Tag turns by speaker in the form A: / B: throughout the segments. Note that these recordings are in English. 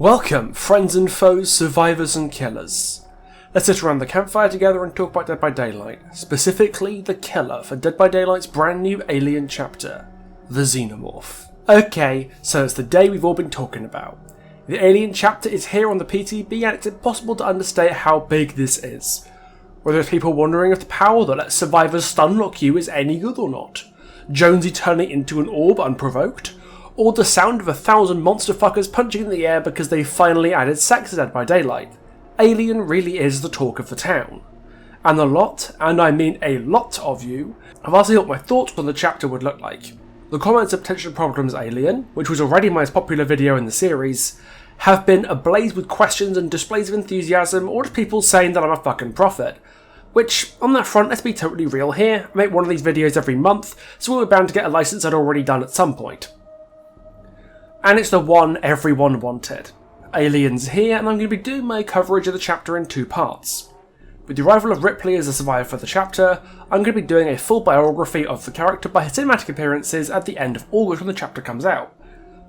A: Welcome, friends and foes, survivors and killers. Let's sit around the campfire together and talk about Dead by Daylight, specifically the killer for Dead by Daylight's brand new Alien chapter, the Xenomorph. Okay, so it's the day we've all been talking about. The Alien chapter is here on the PTB and it's impossible to understate how big this is. Whether it's people wondering if the power that lets survivors stunlock you is any good or not, Jonesy turning into an orb unprovoked, or the sound of 1,000 monster fuckers punching in the air because they finally added sex to Dead by Daylight. Alien really is the talk of the town. And a lot, and I mean a lot of you, have asked me what my thoughts on the chapter would look like. The comments of Potential Problems Alien, which was already my most popular video in the series, have been ablaze with questions and displays of enthusiasm, or just people saying that I'm a fucking prophet. Which, on that front, let's be totally real here, I make one of these videos every month, so we're bound to get a license I'd already done at some point. And it's the one everyone wanted. Alien's here, and I'm going to be doing my coverage of the chapter in two parts. With the arrival of Ripley as a survivor for the chapter, I'm going to be doing a full biography of the character by her cinematic appearances at the end of August when the chapter comes out.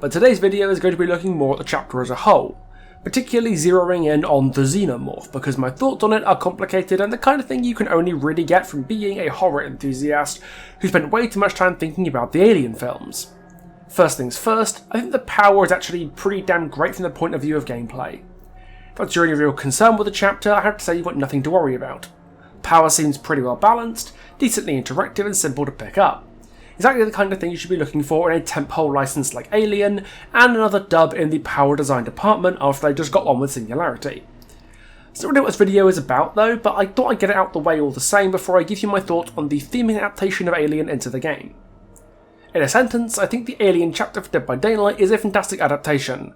A: But today's video is going to be looking more at the chapter as a whole, particularly zeroing in on the Xenomorph, because my thoughts on it are complicated and the kind of thing you can only really get from being a horror enthusiast who spent way too much time thinking about the Alien films. First things first, I think the power is actually pretty damn great from the point of view of gameplay. If that's your only real concern with the chapter, I have to say you've got nothing to worry about. Power seems pretty well balanced, decently interactive and simple to pick up. Exactly the kind of thing you should be looking for in a tentpole license like Alien, and another dub in the power design department after they just got on with Singularity. It's not really what this video is about though, but I thought I'd get it out the way all the same before I give you my thoughts on the theming adaptation of Alien into the game. In a sentence, I think the Alien chapter for Dead by Daylight is a fantastic adaptation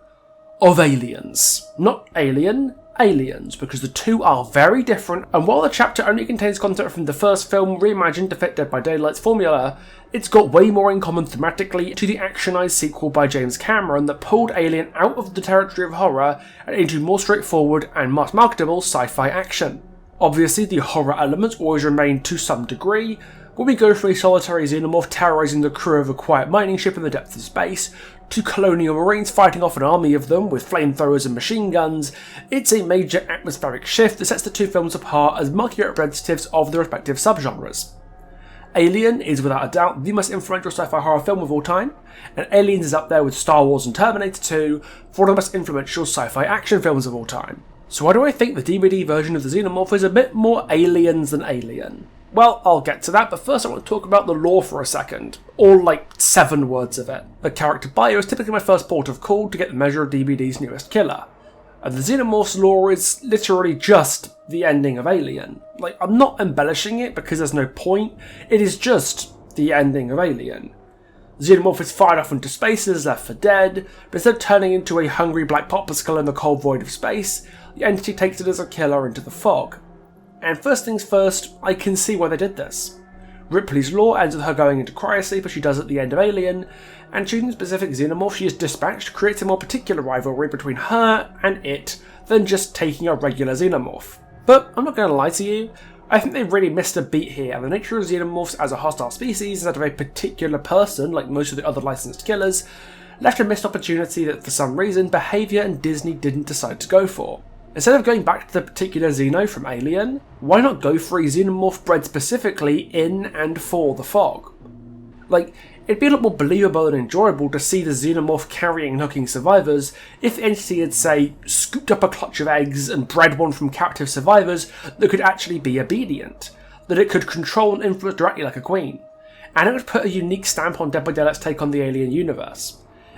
A: of Aliens. Not Alien, Aliens, because the two are very different, and while the chapter only contains content from the first film reimagined to fit Dead by Daylight's formula, it's got way more in common thematically to the actionized sequel by James Cameron that pulled Alien out of the territory of horror and into more straightforward and mass marketable sci-fi action. Obviously, the horror elements always remain to some degree. When we go from a solitary xenomorph terrorising the crew of a quiet mining ship in the depths of space, to colonial marines fighting off an army of them with flamethrowers and machine guns, it's a major atmospheric shift that sets the two films apart as market representatives of the respective subgenres. Alien is without a doubt the most influential sci-fi horror film of all time, and Aliens is up there with Star Wars and Terminator 2 for one of the most influential sci-fi action films of all time. So why do I think the DBD version of the Xenomorph is a bit more Aliens than Alien? Well, I'll get to that, but first I want to talk about the lore for a second. All like 7 words of it. The character bio is typically my first port of call to get the measure of DBD's newest killer. And the Xenomorph's lore is literally just the ending of Alien. Like, I'm not embellishing it because there's no point, it is just the ending of Alien. Xenomorph is fired off into space and is left for dead, but instead of turning into a hungry black popsicle in the cold void of space, the entity takes it as a killer into the fog. And first things first, I can see why they did this. Ripley's lore ends with her going into cryosleep as she does at the end of Alien, and choosing the specific xenomorph she is dispatched creates a more particular rivalry between her and it than just taking a regular xenomorph. But I'm not going to lie to you, I think they really missed a beat here, and the nature of xenomorphs as a hostile species instead of a particular person like most of the other licensed killers left a missed opportunity that for some reason Behaviour and Disney didn't decide to go for. Instead of going back to the particular Xeno from Alien, why not go for a xenomorph bred specifically in and for the fog? Like, it'd be a lot more believable and enjoyable to see the xenomorph carrying and hooking survivors if the entity had, say, scooped up a clutch of eggs and bred one from captive survivors that could actually be obedient, that it could control and influence directly like a queen, and it would put a unique stamp on Dead by Daylight's take on the Alien universe.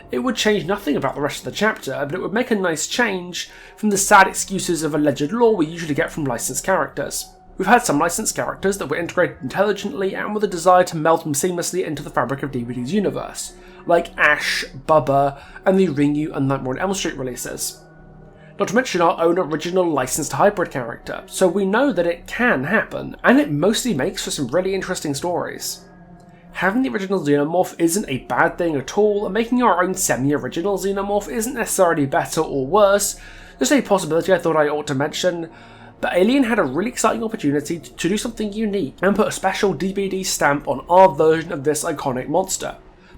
A: It would change nothing about the rest of the chapter, but it would make a nice change from the sad excuses of alleged lore we usually get from licensed characters. We've had some licensed characters that were integrated intelligently and with a desire to meld them seamlessly into the fabric of DBD's universe, like Ash, Bubba, and the Ringu and Nightmare on Elm Street releases. Not to mention our own original licensed hybrid character, so we know that it can happen, and it mostly makes for some really interesting stories. Having the original Xenomorph isn't a bad thing at all, and making our own semi-original Xenomorph isn't necessarily better or worse, just a possibility I thought I ought to mention. But Alien had a really exciting opportunity to do something unique and put a special DBD stamp on our version of this iconic monster,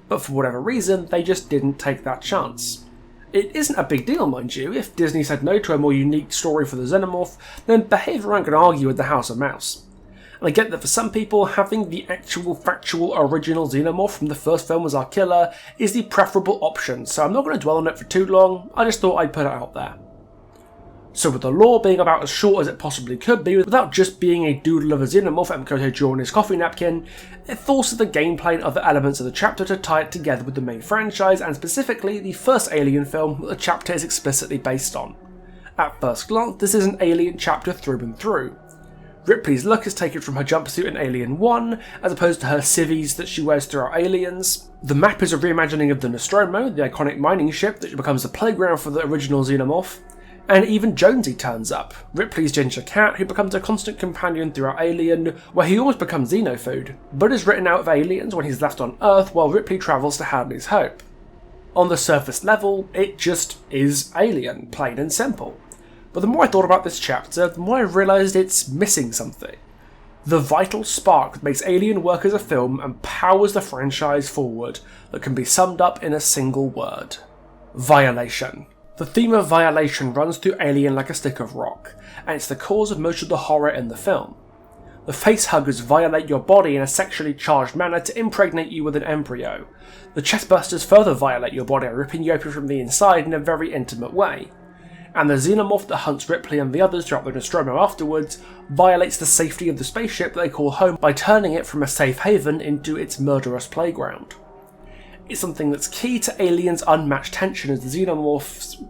A: but for whatever reason they just didn't take that chance. It isn't a big deal, mind you. If Disney said no to a more unique story for the Xenomorph, then behaviour aren't going to argue with the House of Mouse. And I get that for some people, having the actual factual original Xenomorph from the first film as our killer is the preferable option, so I'm not going to dwell on it for too long, I just thought I'd put it out there. So with the lore being about as short as it possibly could be, without just being a doodle of a Xenomorph Mkoto drawing his coffee napkin, it forces the gameplay and other elements of the chapter to tie it together with the main franchise, and specifically the first Alien film that the chapter is explicitly based on. At first glance, this is an Alien chapter through and through. Ripley's look is taken from her jumpsuit in Alien 1, as opposed to her civvies that she wears throughout Aliens. The map is a reimagining of the Nostromo, the iconic mining ship that becomes the playground for the original Xenomorph. And even Jonesy turns up, Ripley's ginger cat, who becomes a constant companion throughout Alien, where he almost becomes xenofood, but is written out of Aliens when he's left on Earth while Ripley travels to Hadley's Hope. On the surface level, it just is Alien, plain and simple. But the more I thought about this chapter, the more I realised it's missing something. The vital spark that makes Alien work as a film and powers the franchise forward, that can be summed up in a single word. Violation. The theme of violation runs through Alien like a stick of rock, and it's the cause of most of the horror in the film. The facehuggers violate your body in a sexually charged manner to impregnate you with an embryo. The chestbursters further violate your body, ripping you open from the inside in a very intimate way. And the Xenomorph that hunts Ripley and the others throughout the Nostromo afterwards violates the safety of the spaceship they call home by turning it from a safe haven into its murderous playground. It's something that's key to Alien's unmatched tension as the Xenomorph's,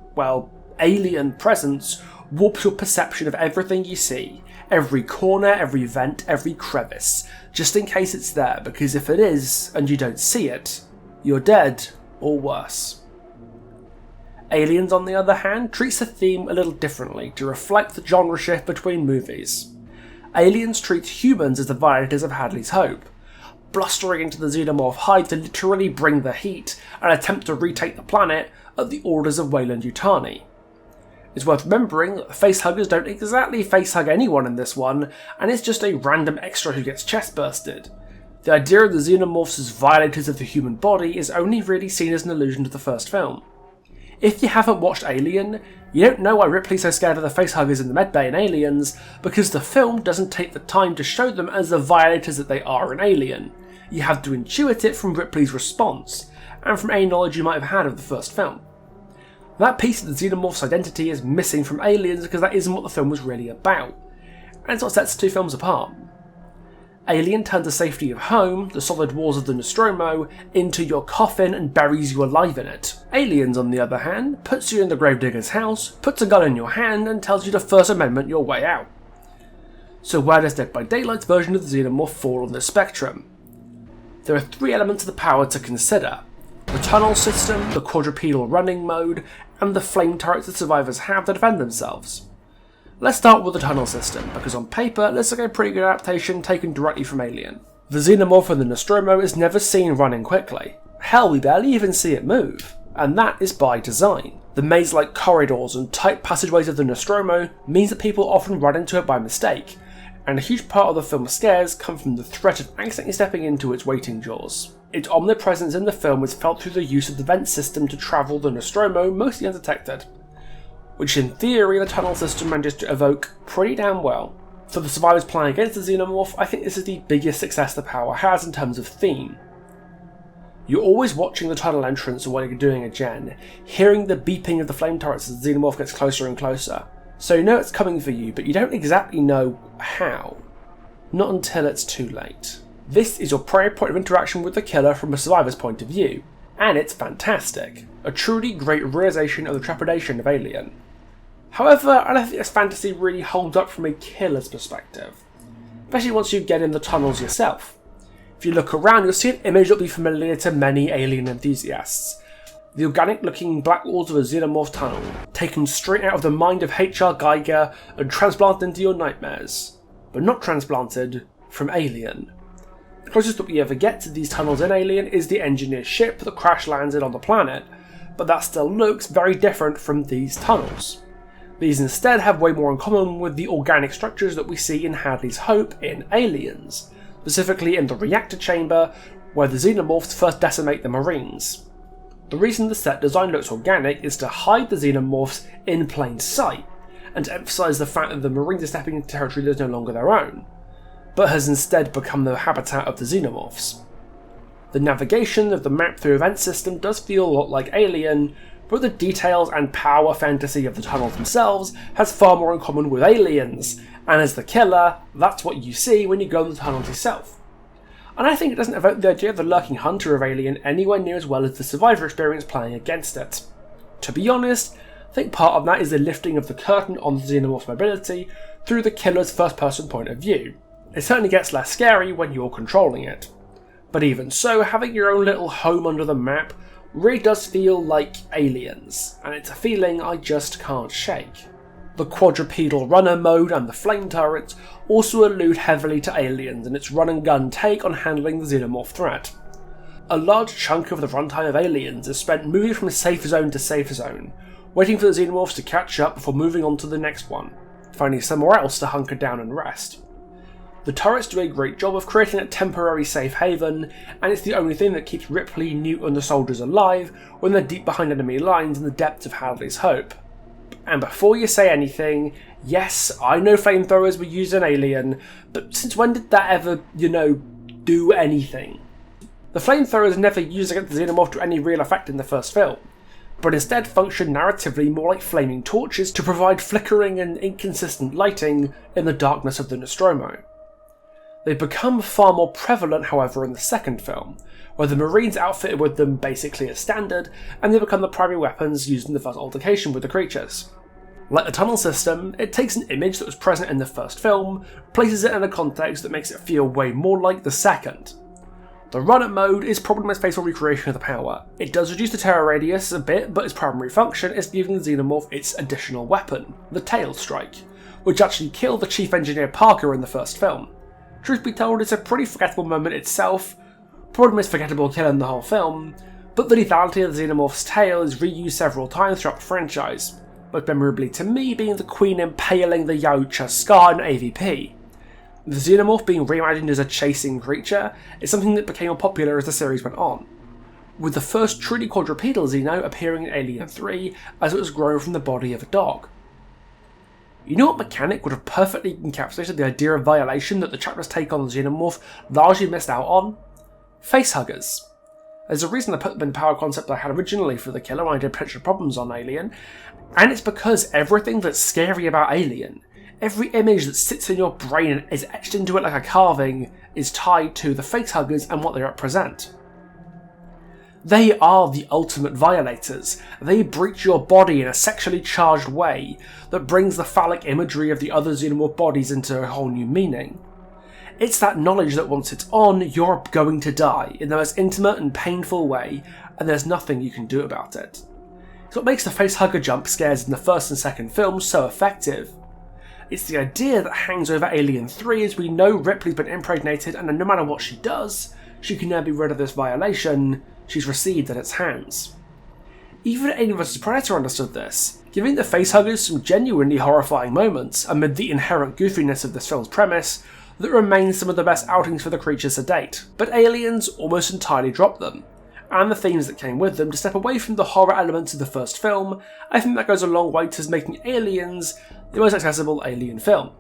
A: alien presence warps your perception of everything you see, every corner, every vent, every crevice, just in case it's there, because if it is, and you don't see it, you're dead, or worse. Aliens, on the other hand, treats the theme a little differently to reflect the genre shift between movies. Aliens treats humans as the violators of Hadley's Hope, blustering into the Xenomorph hide to literally bring the heat and attempt to retake the planet at the orders of Weyland-Yutani. It's worth remembering that the facehuggers don't exactly facehug anyone in this one, and it's just a random extra who gets chest-bursted. The idea of the Xenomorphs as violators of the human body is only really seen as an allusion to the first film. If you haven't watched Alien, you don't know why Ripley's so scared of the facehuggers in the medbay in Aliens, because the film doesn't take the time to show them as the violators that they are in Alien. You have to intuit it from Ripley's response, and from any knowledge you might have had of the first film. That piece of the Xenomorph's identity is missing from Aliens because that isn't what the film was really about, and it's what sets the two films apart. Alien turns the safety of home, the solid walls of the Nostromo, into your coffin and buries you alive in it. Aliens, on the other hand, puts you in the gravedigger's house, puts a gun in your hand, and tells you to First Amendment your way out. So where does Dead by Daylight's version of the Xenomorph fall on this spectrum? There are three elements of the power to consider: the tunnel system, the quadrupedal running mode, and the flame turrets that survivors have to defend themselves. Let's start with the tunnel system, because on paper it looks like a pretty good adaptation taken directly from Alien. The Xenomorph in the Nostromo is never seen running quickly. Hell, we barely even see it move, and that is by design. The maze-like corridors and tight passageways of the Nostromo means that people often run into it by mistake, and a huge part of the film's scares come from the threat of accidentally stepping into its waiting jaws. Its omnipresence in the film is felt through the use of the vent system to travel the Nostromo mostly undetected, which in theory the tunnel system manages to evoke pretty damn well. For the survivors playing against the Xenomorph, I think this is the biggest success the power has in terms of theme. You're always watching the tunnel entrance while you're doing a gen, hearing the beeping of the flame turrets as the Xenomorph gets closer and closer. So you know it's coming for you, but you don't exactly know how. Not until it's too late. This is your primary point of interaction with the killer from a survivor's point of view, and it's fantastic. A truly great realisation of the trepidation of Alien. However, I don't think this fantasy really holds up from a killer's perspective, especially once you get in the tunnels yourself. If you look around, you'll see an image that will be familiar to many Alien enthusiasts. The organic-looking black walls of a Xenomorph tunnel, taken straight out of the mind of H.R. Geiger and transplanted into your nightmares, but not transplanted from Alien. The closest that we ever get to these tunnels in Alien is the engineer ship that crash landed on the planet, but that still looks very different from these tunnels. These instead have way more in common with the organic structures that we see in Hadley's Hope in Aliens, specifically in the reactor chamber, where the Xenomorphs first decimate the Marines. The reason the set design looks organic is to hide the xenomorphs in plain sight, and to emphasise the fact that the Marines are stepping into territory that is no longer their own, but has instead become the habitat of the xenomorphs. The navigation of the map through event system does feel a lot like Alien, but the details and power fantasy of the tunnels themselves has far more in common with Aliens, and as the killer, that's what you see when you go in the tunnels yourself. And I think it doesn't evoke the idea of the lurking hunter of Alien anywhere near as well as the Survivor experience playing against it. To be honest, I think part of that is the lifting of the curtain on the xenomorph's mobility through the killer's first-person point of view. It certainly gets less scary when you're controlling it. But even so, having your own little home under the map really does feel like Aliens, and it's a feeling I just can't shake. The quadrupedal runner mode and the flame turrets also allude heavily to Aliens and its run and gun take on handling the xenomorph threat. A large chunk of the runtime of Aliens is spent moving from safe zone to safe zone, waiting for the xenomorphs to catch up before moving on to the next one, finding somewhere else to hunker down and rest. The turrets do a great job of creating a temporary safe haven, and it's the only thing that keeps Ripley, Newt and the soldiers alive when they're deep behind enemy lines in the depths of Hadley's Hope. And before you say anything, yes, I know flamethrowers were used in Alien, but since when did that ever, do anything? The flamethrowers never used against the xenomorph to any real effect in the first film, but instead function narratively more like flaming torches to provide flickering and inconsistent lighting in the darkness of the Nostromo. They've become far more prevalent, however, in the second film, where the Marines outfitted with them basically as standard, and they become the primary weapons used in the first altercation with the creatures. Like the tunnel system, it takes an image that was present in the first film, places it in a context that makes it feel way more like the second. The run-up mode is probably the most faithful recreation of the power. It does reduce the terror radius a bit, but its primary function is giving the xenomorph its additional weapon, the tail strike, which actually killed the chief engineer Parker in the first film. Truth be told, it's a pretty forgettable moment itself, probably the most forgettable kill in the whole film, but the lethality of the xenomorph's tail is reused several times throughout the franchise, most memorably to me being the Queen impaling the Yautja Scar in AVP. The xenomorph being reimagined as a chasing creature is something that became more popular as the series went on, with the first truly quadrupedal Xeno appearing in Alien 3 as it was grown from the body of a dog. You know what mechanic would have perfectly encapsulated the idea of violation that the chapter's take on the xenomorph largely missed out on? Facehuggers. There's a reason I put them in the power concept I had originally for the killer when I did Potential Problems on Alien, and it's because everything that's scary about Alien, every image that sits in your brain and is etched into it like a carving, is tied to the facehuggers and what they represent. They are the ultimate violators. They breach your body in a sexually charged way that brings the phallic imagery of the other xenomorph bodies into a whole new meaning. It's that knowledge that once it's on, you're going to die in the most intimate and painful way, and there's nothing you can do about it. It's what makes the facehugger jump scares in the first and second films so effective. It's the idea that hangs over Alien 3 as we know Ripley's been impregnated, and no matter what she does, she can never be rid of this violation she's received at its hands. Even Alien vs Predator understood this, giving the facehuggers some genuinely horrifying moments amid the inherent goofiness of this film's premise that remains some of the best outings for the creatures to date, but Aliens almost entirely dropped them, and the themes that came with them to step away from the horror elements of the first film. I think that goes a long way to making Aliens the most accessible Alien film.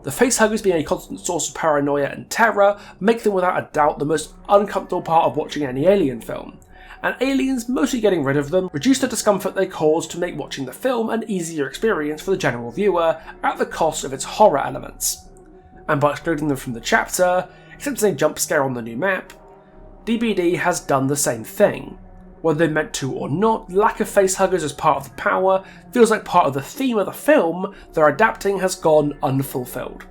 A: The facehuggers being a constant source of paranoia and terror make them without a doubt the most uncomfortable part of watching any Alien film, and Aliens mostly getting rid of them reduce the discomfort they cause to make watching the film an easier experience for the general viewer at the cost of its horror elements. And by excluding them from the chapter, except as a jump scare on the new map, DBD has done the same thing. Whether they're meant to or not, lack of facehuggers as part of the power feels like part of the theme of the film they're adapting has gone unfulfilled.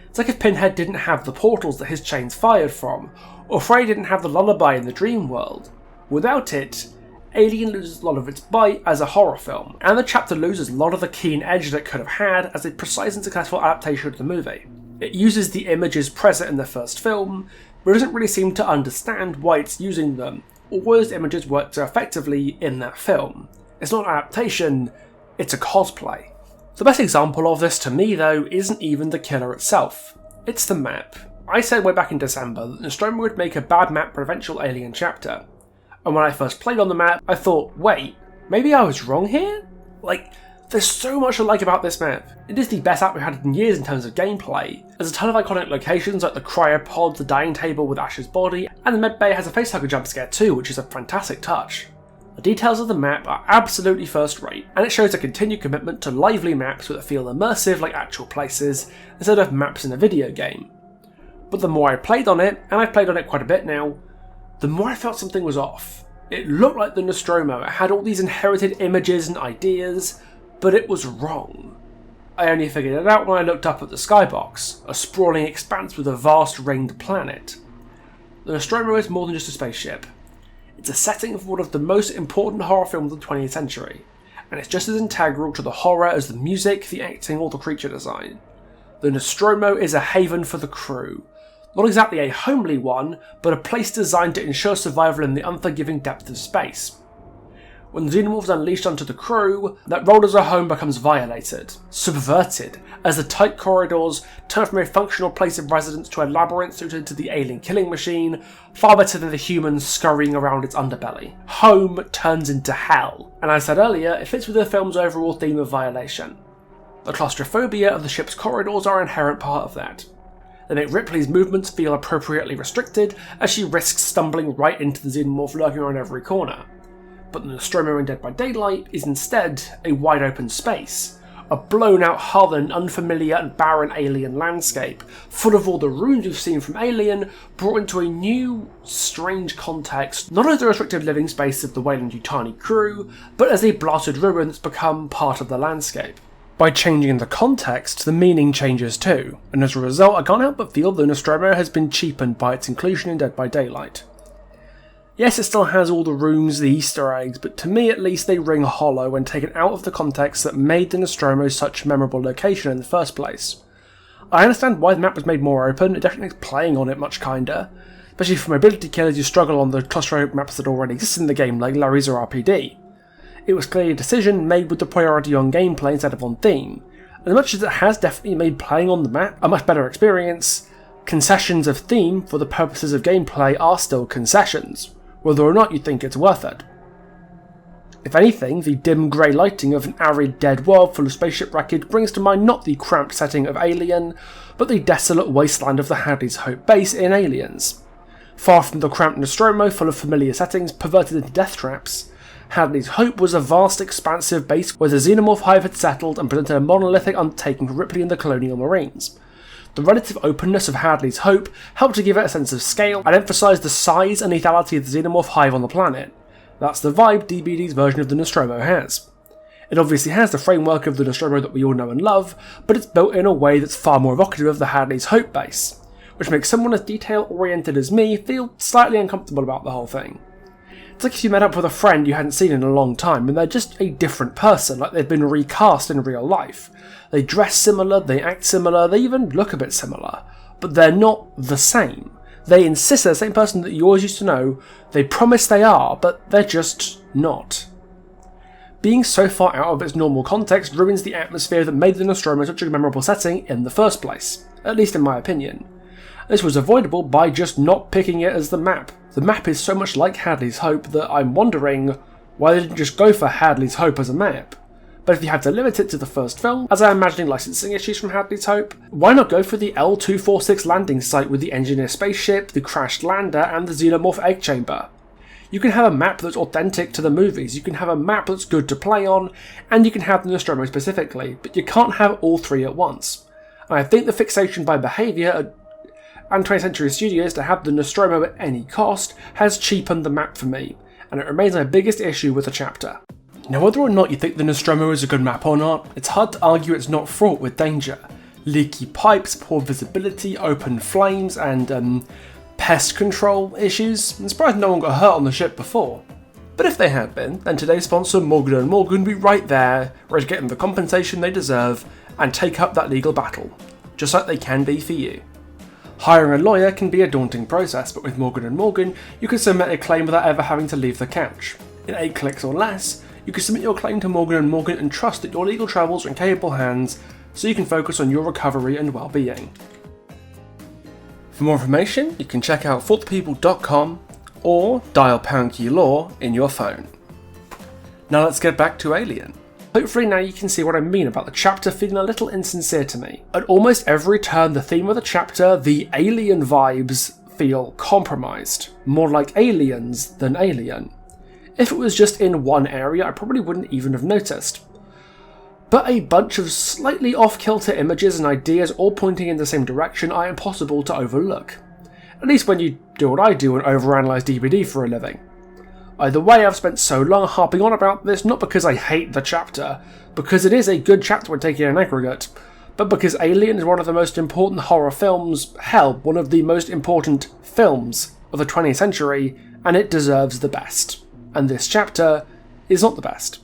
A: It's like if Pinhead didn't have the portals that his chains fired from, or Frey didn't have the lullaby in the dream world. Without it, Alien loses a lot of its bite as a horror film, and the chapter loses a lot of the keen edge that it could have had as a precise and successful adaptation of the movie. It uses the images present in the first film, but doesn't really seem to understand why it's using them, or why those images work so effectively in that film. It's not an adaptation, it's a cosplay. The best example of this to me though isn't even the killer itself, it's the map. I said way back in December that Nostromo would make a bad map for an eventual Alien chapter, And when I first played on the map, I thought, wait, maybe I was wrong here? Like, there's so much I like about this map. It is the best map we've had in years in terms of gameplay. There's a ton of iconic locations like the cryopod, the dining table with Ash's body, and the med bay has a facehugger jump scare too, which is a fantastic touch. The details of the map are absolutely first rate, and it shows a continued commitment to lively maps that feel immersive like actual places, instead of maps in a video game. But the more I played on it, and I've played on it quite a bit now, the more I felt something was off. It looked like the Nostromo, it had all these inherited images and ideas, but it was wrong. I only figured it out when I looked up at the skybox, a sprawling expanse with a vast ringed planet. The Nostromo is more than just a spaceship. It's a setting for one of the most important horror films of the 20th century, and it's just as integral to the horror as the music, the acting, or the creature design. The Nostromo is a haven for the crew. Not exactly a homely one, but a place designed to ensure survival in the unforgiving depth of space. When the xenomorph is unleashed onto the crew, that role as a home becomes violated, subverted, as the tight corridors turn from a functional place of residence to a labyrinth suited to the alien killing machine, far better than the humans scurrying around its underbelly. Home turns into hell, and as I said earlier, it fits with the film's overall theme of violation. The claustrophobia of the ship's corridors are an inherent part of that. They make Ripley's movements feel appropriately restricted, as she risks stumbling right into the xenomorph lurking around every corner. But the Nostromo in Dead by Daylight is instead a wide open space, a blown out hull in an unfamiliar and barren alien landscape, full of all the ruins we've seen from Alien, brought into a new, strange context, not as the restricted living space of the Weyland-Yutani crew, but as a blasted ruin that's become part of the landscape. By changing the context, the meaning changes too, and as a result I can't help but feel the Nostromo has been cheapened by its inclusion in Dead by Daylight. Yes, it still has all the rooms, the Easter eggs, but to me at least they ring hollow when taken out of the context that made the Nostromo such a memorable location in the first place. I understand why the map was made more open, it definitely makes playing on it much kinder, especially for mobility killers who struggle on the claustrophobic maps that already exist in the game like Larry's or RPD. It was clearly a decision made with the priority on gameplay instead of on theme, and as much as it has definitely made playing on the map a much better experience, concessions of theme for the purposes of gameplay are still concessions, whether or not you think it's worth it. If anything, the dim grey lighting of an arid dead world full of spaceship wreckage brings to mind not the cramped setting of Alien, but the desolate wasteland of the Hadley's Hope base in Aliens. Far from the cramped Nostromo full of familiar settings perverted into death traps, Hadley's Hope was a vast expansive base where the xenomorph hive had settled and presented a monolithic undertaking for Ripley and the Colonial Marines. The relative openness of Hadley's Hope helped to give it a sense of scale and emphasise the size and lethality of the xenomorph hive on the planet. That's the vibe DBD's version of the Nostromo has. It obviously has the framework of the Nostromo that we all know and love, but it's built in a way that's far more evocative of the Hadley's Hope base, which makes someone as detail-oriented as me feel slightly uncomfortable about the whole thing. It's like if you met up with a friend you hadn't seen in a long time and they're just a different person, like they've been recast in real life. They dress similar, they act similar, they even look a bit similar, but they're not the same. They insist they're the same person that you always used to know, they promise they are, but they're just not. Being so far out of its normal context ruins the atmosphere that made the Nostromo such a memorable setting in the first place, at least in my opinion. This was avoidable by just not picking it as the map. The map is so much like Hadley's Hope that I'm wondering why they didn't just go for Hadley's Hope as a map. But if you had to limit it to the first film, as I'm imagining licensing issues from Hadley's Hope, why not go for the L-246 landing site with the engineer spaceship, the crashed lander, and the xenomorph egg chamber? You can have a map that's authentic to the movies, you can have a map that's good to play on, and you can have the Nostromo specifically, but you can't have all three at once. And I think the fixation by behaviour and 20th Century Studios to have the Nostromo at any cost has cheapened the map for me, and it remains my biggest issue with the chapter. Now, whether or not you think the Nostromo is a good map or not, it's hard to argue it's not fraught with danger. Leaky pipes, poor visibility, open flames, and pest control issues. I'm surprised no one got hurt on the ship before. But if they had been, then today's sponsor Morgan & Morgan would be right there, ready to get them the compensation they deserve and take up that legal battle, just like they can be for you. Hiring a lawyer can be a daunting process, but with Morgan & Morgan, you can submit a claim without ever having to leave the couch. In 8 clicks or less, you can submit your claim to Morgan & Morgan and trust that your legal travels are in capable hands so you can focus on your recovery and well-being. For more information, you can check out forthepeople.com or dial #key lore in your phone. Now let's get back to Alien. Hopefully now you can see what I mean about the chapter feeling a little insincere to me. At almost every turn the theme of the chapter, the alien vibes feel compromised, more like aliens than alien. If it was just in one area I probably wouldn't even have noticed. But a bunch of slightly off-kilter images and ideas all pointing in the same direction are impossible to overlook. At least when you do what I do and overanalyze DBD for a living. Either way, I've spent so long harping on about this not because I hate the chapter, because it is a good chapter when taken in aggregate, but because Alien is one of the most important horror films, hell, one of the most important films of the 20th century, and it deserves the best. And this chapter is not the best.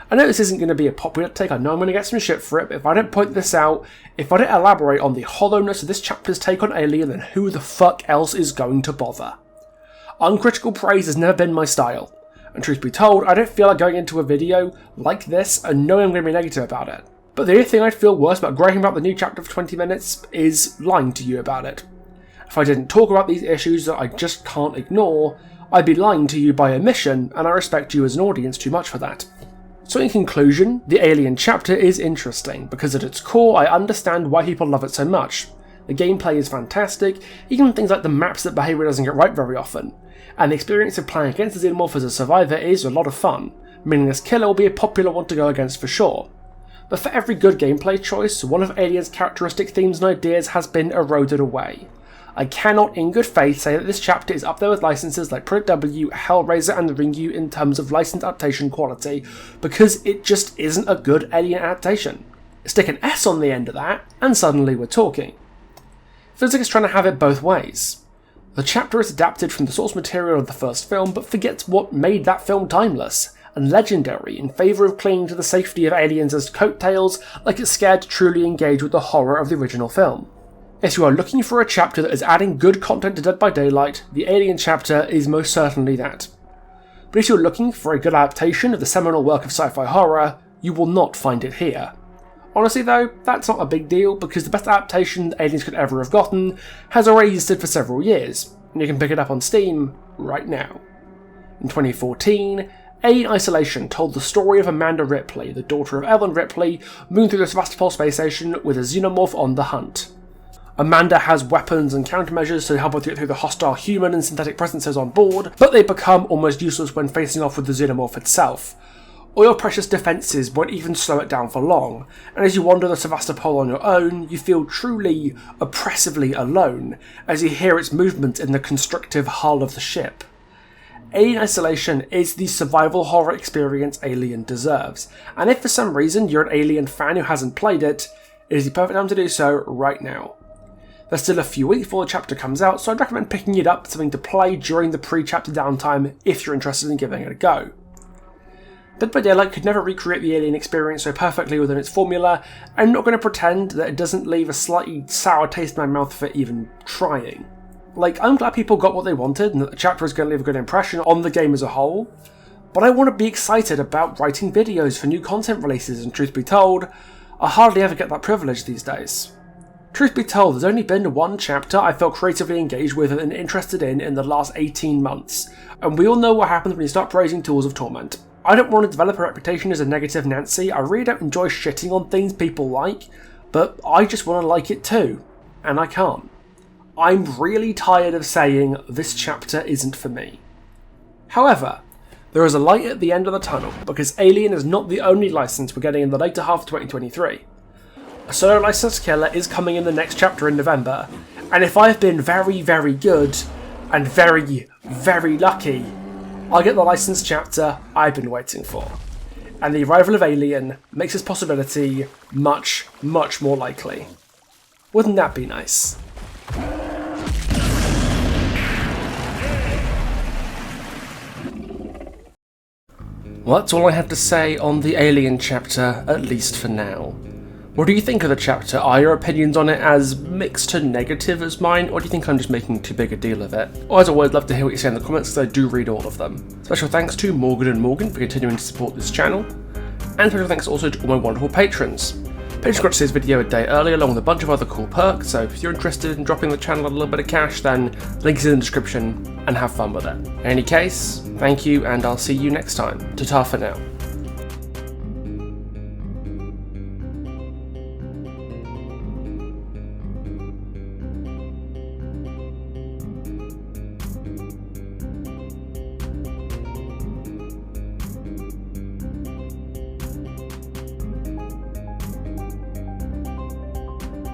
A: I know this isn't going to be a popular take, I know I'm going to get some shit for it, but if I don't point this out, if I don't elaborate on the hollowness of this chapter's take on Alien, then who the fuck else is going to bother? Uncritical praise has never been my style, and truth be told, I don't feel like going into a video like this and knowing I'm going to be negative about it. But the only thing I'd feel worse about griping about the new chapter for 20 minutes is lying to you about it. If I didn't talk about these issues that I just can't ignore, I'd be lying to you by omission, and I respect you as an audience too much for that. So in conclusion, the Alien chapter is interesting, because at its core I understand why people love it so much. The gameplay is fantastic, even things like the maps that behaviour doesn't get right very often. And the experience of playing against the Xenomorph as a survivor is a lot of fun, meaning this killer will be a popular one to go against for sure. But for every good gameplay choice, one of Alien's characteristic themes and ideas has been eroded away. I cannot in good faith say that this chapter is up there with licenses like Project W, Hellraiser and The Ringu in terms of licensed adaptation quality, because it just isn't a good Alien adaptation. Stick an S on the end of that, and suddenly we're talking. Feels like it's trying to have it both ways. The chapter is adapted from the source material of the first film, but forgets what made that film timeless and legendary in favour of clinging to the safety of Aliens as coattails like it's scared to truly engage with the horror of the original film. If you are looking for a chapter that is adding good content to Dead by Daylight, the Alien chapter is most certainly that. But if you're looking for a good adaptation of the seminal work of sci-fi horror, you will not find it here. Honestly though, that's not a big deal, because the best adaptation that Aliens could ever have gotten has already existed for several years, and you can pick it up on Steam right now. In 2014, Alien Isolation told the story of Amanda Ripley, the daughter of Ellen Ripley, moving through the Sevastopol space station with a xenomorph on the hunt. Amanda has weapons and countermeasures to help her get through the hostile human and synthetic presences on board, but they become almost useless when facing off with the xenomorph itself. All your precious defences won't even slow it down for long, and as you wander the Sevastopol on your own, you feel truly, oppressively alone, as you hear its movement in the constrictive hull of the ship. Alien Isolation is the survival horror experience Alien deserves, and if for some reason you're an Alien fan who hasn't played it, it is the perfect time to do so right now. There's still a few weeks before the chapter comes out, so I'd recommend picking it up, something to play during the pre-chapter downtime if you're interested in giving it a go. Dead by Daylight could never recreate the Alien experience so perfectly within its formula, and I'm not going to pretend that it doesn't leave a slightly sour taste in my mouth for even trying. Like, I'm glad people got what they wanted and that the chapter is going to leave a good impression on the game as a whole, but I want to be excited about writing videos for new content releases, and truth be told, I hardly ever get that privilege these days. Truth be told, there's only been one chapter I felt creatively engaged with and interested in the last 18 months, and we all know what happens when you start praising Tools of Torment. I don't want to develop a reputation as a negative Nancy, I really don't enjoy shitting on things people like, but I just want to like it too, and I can't. I'm really tired of saying this chapter isn't for me. However, there is a light at the end of the tunnel, because Alien is not the only license we're getting in the later half of 2023. A solo licensed killer is coming in the next chapter in November, and if I've been very, very good, and very, very lucky, I'll get the licensed chapter I've been waiting for. And the arrival of Alien makes this possibility much, much more likely. Wouldn't that be nice? Well, that's all I have to say on the Alien chapter, at least for now. What do you think of the chapter? Are your opinions on it as mixed to negative as mine, or do you think I'm just making too big a deal of it? Or as always, love to hear what you say in the comments, because I do read all of them. Special thanks to Morgan and Morgan for continuing to support this channel, and special thanks also to all my wonderful patrons. I just got to see this video a day early along with a bunch of other cool perks, so if you're interested in dropping the channel a little bit of cash, then link is in the description and have fun with it. In any case, thank you and I'll see you next time. Ta-ta for now.